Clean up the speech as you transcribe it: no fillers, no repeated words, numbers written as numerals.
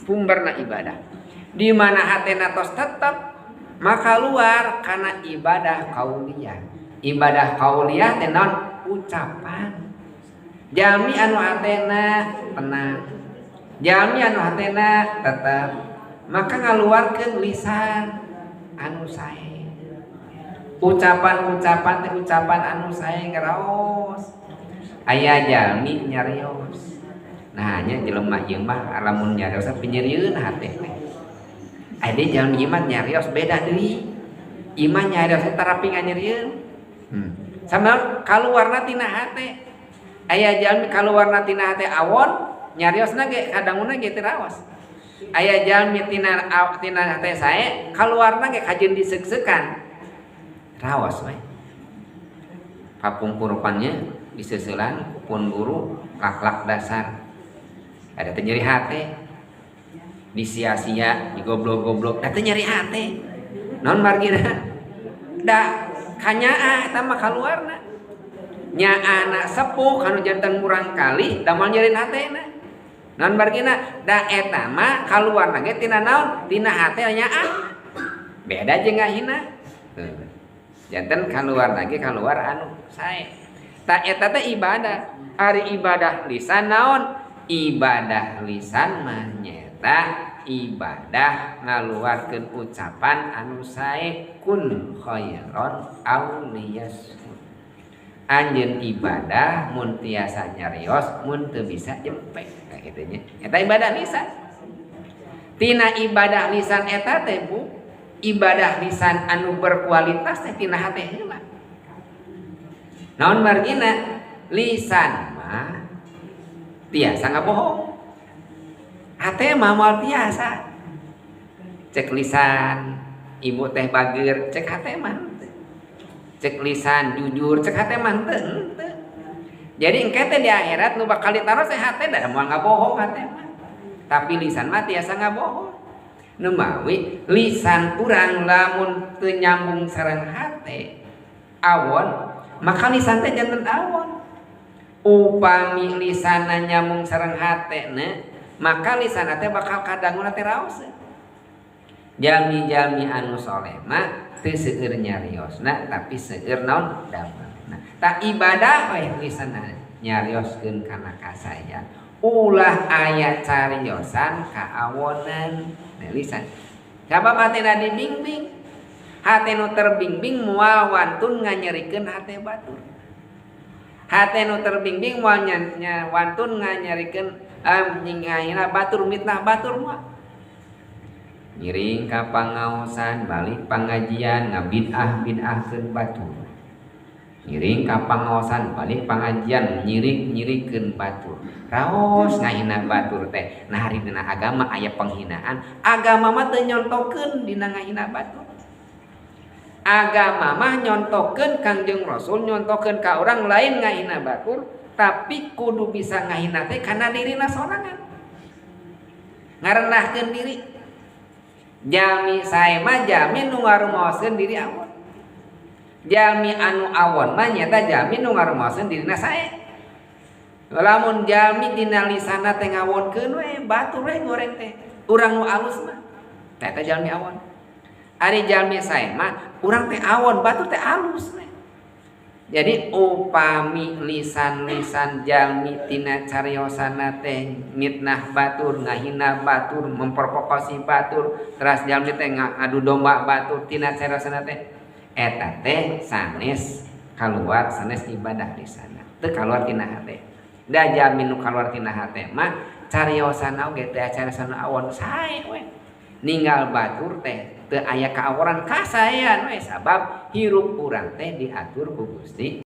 pumberna ibadah. Di mana hatena tos tetep maka luar karena ibadah qauliyah. Ibadah qauliyah teh naon? Ucapan. Jalmi anu hatena tenang, jalmi anu hatena tetep, maka ngaluarkeun lisan anu sae. Ucapan-ucapan teh ucapan anu sae ngaraos. Aya jalmi nyarios. Nah nya jelema ieu mah lamun nyarios pinyeurieun hate teh. Ade jalmi iman nyarios beda deui. Iman nyarios tarapi nganyerieun. Sama kaluarna tina hate. Aya jalmi kaluarna tina hate awon nyariosna ge kadanguna ge teu raos. Aya jalmi tina hate sae kaluarna ge kajeun diseuk-seukan. Raos we. Papungkurupannya diseuselan pun guru akhlak dasar. Ada teh nyeri hate. Disia-sia, digoblok-goblok, da teh nyeri hate. Naon margina? Da kanyaa eta mah kaluarna. Nya anak sepuh kanu janten murang kali damal nyeri hatena. Naon margina? Da eta mah kaluarna ge tina naon? Tina hate nyaa. Beda jeung ngahina. Janten kaluar lagi kaluar anu sae. Ta eta teh ibadah. Ari ibadah lisan naon? Ibadah lisan mah nyata ibadah ngaluarkeun ucapan anu sae kun khairon aw liyasmut. Anjeun ibadah mun tiasa nyarios mun teu bisa jempek ka kitu nya. Eta ibadah lisan. Tina ibadah lisan eta teh Bu, ibadah lisan anu berkualitas teh tina hate heula. Naon margina? Lisan mah tiasa ngabohong. Hate mah moal tiasa. Cek lisan ibu teh bageur, cek hate mah henteu. Cek lisan jujur, cek hate mah henteu. Jadi engke teh di akhirat nu bakal ditaros teh hate da moal ngabohong hate mah. Tapi lisan mah tiasa ngabohong. Numawi lisan urang lamun teu nyambung sareng hate awon, maka lisan teh janten awon. Upami lisanna nyambung sareng hatena, maka lisan teh bakal kadanguna teh raos. Jalmi-jalmi anu soleh mah teu seueur nyariosna tapi seueur naon damelna. Ta ibadah we lisanna nyarioskeun kana kasayan. Ulah aya cariosan kaawonan lisan. Sabab hatena dibimbing. Hate nu terbimbing moal wantun nganyerikeun hate batur. Hate nu terbimbing moal wantun nganyerikeun nyingahina batur mitnah batur moal. Ngiring ka pangaosan balik pangajian ngabid'ah-bid'ahkeun batur. Ngiring ka pangaosan balik pangajian nyirik-nyirikeun batur. Raos ngahina batur teh. Nah hari dina agama aya penghinaan. Agama mah teu nyontokeun dina ngahina batur. Agama mah nyontokeun Kangjeng Rasul nyontokeun ka urang lain ngahina batur, tapi kudu bisa ngahina teh kana dirina sorangan. Ngarenahkeun diri. Jalmi sae mah jalmi nu ngarumaoskeun diri awon. Jalmi anu awon mah nyata jalmi nu ngarumaoskeun dirina sae. Lamun jalmi dina lisanna teh ngawonkeun we batur we goreng teh. Urang nu alus mah eta jalmi awon. Ari jalmi sae mah urang teh awon, batur teh alus we. Jadi upami lisan-lisan jalmi tina cariosanna teh mitnah batur, ngahina batur, memprovokasi batur, teras jalmi teh ngadu domba batur tina cariosanna teh eta teh sanes kaluar sanes ibadah lisanna. Teu kaluar tina hate. Da jalmi nu kaluar tina hate mah cariosanna oge teh cariosanna awon sae we. Ninggal batur teh teu aya kaaworan kasaean we sabab hirup urang teh diatur ku Gusti